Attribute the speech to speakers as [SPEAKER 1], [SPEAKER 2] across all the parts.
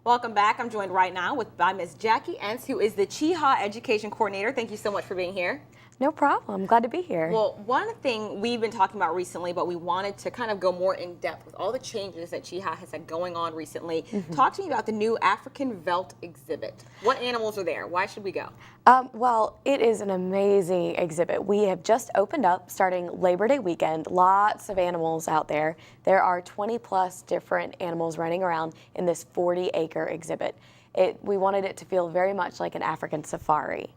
[SPEAKER 1] Welcome back. I'm joined right now by Ms. Jackie Entz, who is the Chehaw Education Coordinator. Thank you so much for being here.
[SPEAKER 2] No problem. I'm glad to be here.
[SPEAKER 1] Well, one thing we've been talking about recently, but we wanted to kind of go more in depth with all the changes that Chehaw has had going on recently. Talk to me about the new African Veldt exhibit. What animals are there? Why should we go?
[SPEAKER 2] Well, it is an amazing exhibit. We have just opened up starting Labor Day weekend. Lots of animals out there. There are 20 plus different animals running around in this 40-acre exhibit. We wanted it to feel very much like an African safari.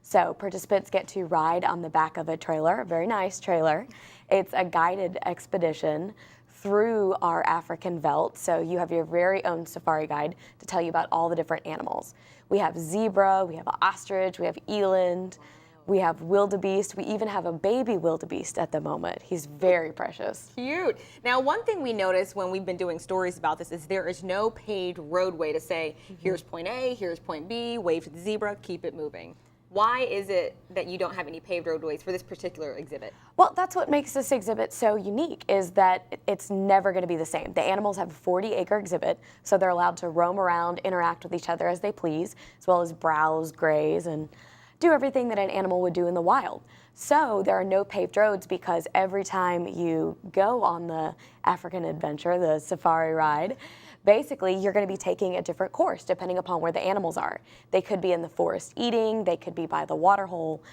[SPEAKER 2] So participants get to ride on the back of a trailer, a very nice trailer. It's a guided expedition through our African veldt. So you have your very own safari guide to tell you about all the different animals. We have zebra, we have ostrich, we have eland, we have wildebeest. We even have a baby wildebeest at the moment. He's very precious.
[SPEAKER 1] Cute. Now, one thing we noticed when we've been doing stories about this is there is no paved roadway to say, here's point A, here's point B, wave to the zebra, keep it moving. Why is it that you don't have any paved roadways for this particular exhibit?
[SPEAKER 2] Well, that's what makes this exhibit so unique, is that it's never going to be the same. The animals have a 40-acre exhibit, so they're allowed to roam around, interact with each other as they please, as well as browse, graze, and do everything that an animal would do in the wild. So there are no paved roads because every time you go on the African adventure, the safari ride, basically you're going to be taking a different course depending upon where the animals are. They could be in the forest eating, they could be by the water hole,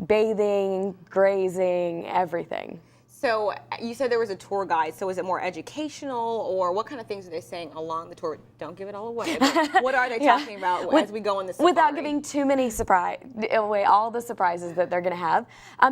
[SPEAKER 2] bathing, grazing, everything.
[SPEAKER 1] So you said there was a tour guide, so is it more educational, or what kind of things are they saying along the tour? Don't give it all away, but what are they talking about as we go on the safari?
[SPEAKER 2] Without giving too many away all the surprises that they're going to have,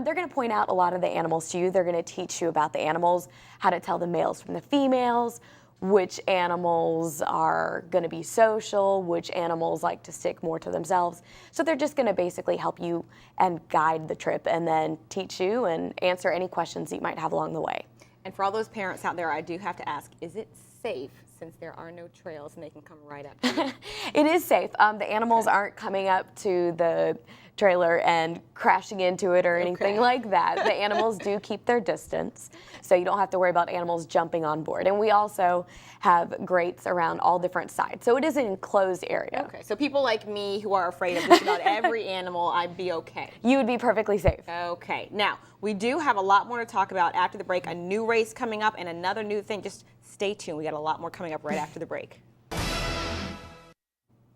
[SPEAKER 2] they're going to point out a lot of the animals to you. They're going to teach you about the animals, how to tell the males from the females, which animals are going to be social, which animals like to stick more to themselves. So they're just going to basically help you and guide the trip and then teach you and answer any questions that you might have along the way.
[SPEAKER 1] And for all those parents out there, I do have to ask, is it safe since there are no trails and they can come right up to you?
[SPEAKER 2] It is safe. The animals aren't coming up to the trailer and crashing into it or anything like that. The animals do keep their distance, so you don't have to worry about animals jumping on board. And we also have grates around all different sides, so it is an enclosed area.
[SPEAKER 1] Okay, so people like me who are afraid of just about every animal, I'd be okay.
[SPEAKER 2] You would be perfectly safe.
[SPEAKER 1] Okay, now we do have a lot more to talk about after the break. A new race coming up and another new thing. Just stay tuned. We got a lot more coming up right after the break.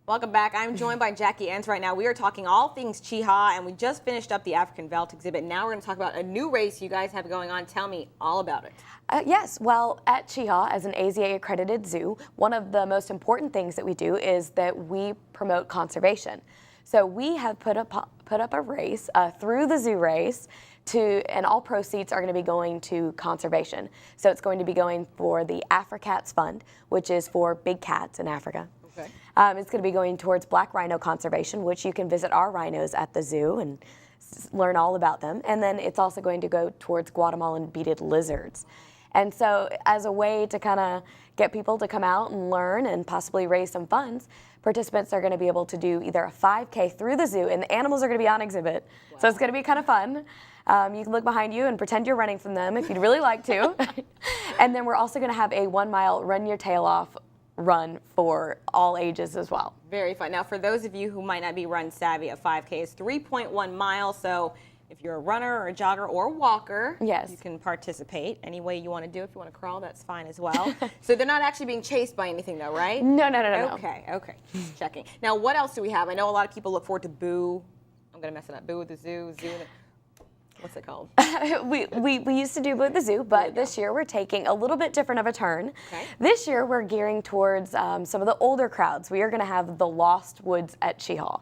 [SPEAKER 1] Welcome back. I'm joined by Jackie Entz right now. We are talking all things Chehaw, and we just finished up the African Veldt exhibit. Now we're going to talk about a new race you guys have going on. Tell me all about it.
[SPEAKER 2] Yes, well, at Chehaw, as an AZA-accredited zoo, one of the most important things that we do is that we promote conservation. So we have put up a race, through the zoo race, and all proceeds are going to be going to conservation. So it's going to be going for the AfriCats Fund, which is for big cats in Africa.
[SPEAKER 1] Okay.
[SPEAKER 2] It's going to be going towards black rhino conservation, which you can visit our rhinos at the zoo and learn all about them. And then it's also going to go towards Guatemalan beaded lizards. And so as a way to kind of get people to come out and learn and possibly raise some funds, participants are going to be able to do either a 5K through the zoo, and the animals are going to be on exhibit. Wow. So it's going to be kind of fun. You can look behind you and pretend you're running from them if you'd really like to. And then we're also going to have a 1 mile run your tail off run for all ages as well.
[SPEAKER 1] Very fun. Now, for those of you who might not be run savvy, a 5K is 3.1 miles. So if you're a runner or a jogger or a walker,
[SPEAKER 2] yes,
[SPEAKER 1] you can participate any way you want to do. If you want to crawl, that's fine as well. So they're not actually being chased by anything though, right?
[SPEAKER 2] No.
[SPEAKER 1] Okay. Just checking. Now, what else do we have? I know a lot of people look forward to Boo. I'm going to mess it up. Boo at the zoo. What's it called?
[SPEAKER 2] we used to do Boo at the zoo, but this year we're taking a little bit different of a turn.
[SPEAKER 1] Okay.
[SPEAKER 2] This year we're gearing towards some of the older crowds. We are going to have the Lost Woods at Chehaw.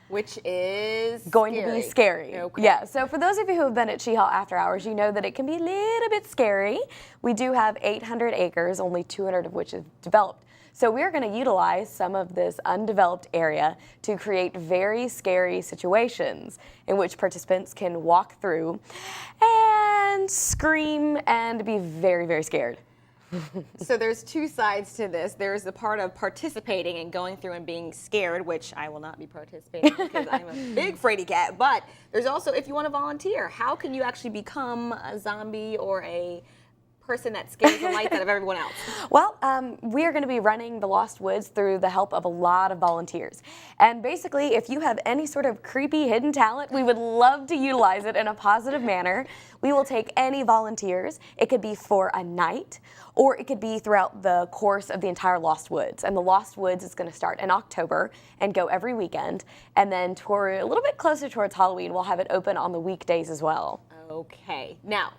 [SPEAKER 1] Which is
[SPEAKER 2] going to be scary.
[SPEAKER 1] Okay.
[SPEAKER 2] Yeah, so for those of you who have been at Chehaw after hours, you know that it can be a little bit scary. We do have 800 acres, only 200 of which is developed. So we're going to utilize some of this undeveloped area to create very scary situations in which participants can walk through and scream and be very, very scared.
[SPEAKER 1] So there's two sides to this. There's the part of participating and going through and being scared, which I will not be participating because I'm a big fraidy cat. But there's also, if you want to volunteer, how can you actually become a zombie or a person that scares the lights out of everyone else?
[SPEAKER 2] Well, we are going to be running the Lost Woods through the help of a lot of volunteers. And basically, if you have any sort of creepy hidden talent, we would love to utilize it in a positive manner. We will take any volunteers. It could be for a night, or it could be throughout the course of the entire Lost Woods. And the Lost Woods is going to start in October and go every weekend. And then toward a little bit closer towards Halloween, we'll have it open on the weekdays as well.
[SPEAKER 1] Okay. Now,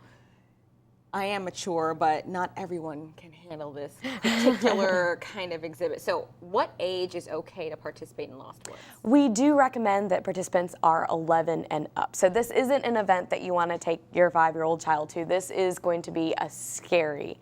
[SPEAKER 1] I am mature, but not everyone can handle this particular kind of exhibit. So what age is okay to participate in Lost Woods?
[SPEAKER 2] We do recommend that participants are 11 and up. So this isn't an event that you want to take your 5-year-old child to. This is going to be a scary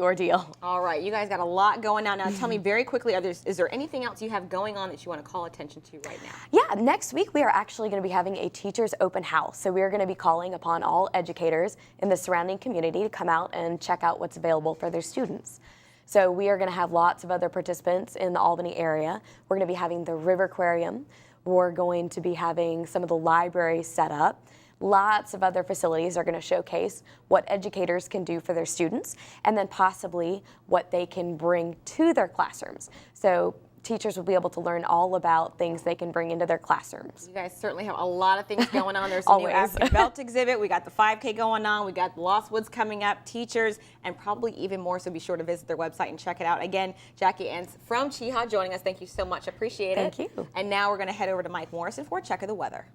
[SPEAKER 2] ordeal.
[SPEAKER 1] All right, you guys got a lot going on. Now tell me very quickly, is there anything else you have going on that you want to call attention to right now?
[SPEAKER 2] Yeah, next week we are actually going to be having a teacher's open house. So we are going to be calling upon all educators in the surrounding community to come out and check out what's available for their students. So we are going to have lots of other participants in the Albany area. We're going to be having the River Aquarium. We're going to be having some of the libraries set up. Lots of other facilities are going to showcase what educators can do for their students, and then possibly what they can bring to their classrooms. So teachers will be able to learn all about things they can bring into their classrooms.
[SPEAKER 1] You guys certainly have a lot of things going on. There's a new Veldt exhibit. We got the 5K going on. We got the Lost Woods coming up, teachers, and probably even more. So be sure to visit their website and check it out. Again, Jackie Enns from Chehaw joining us. Thank you so much. Appreciate it.
[SPEAKER 2] Thank you.
[SPEAKER 1] And now we're going to head over to Mike Morrison for a check of the weather.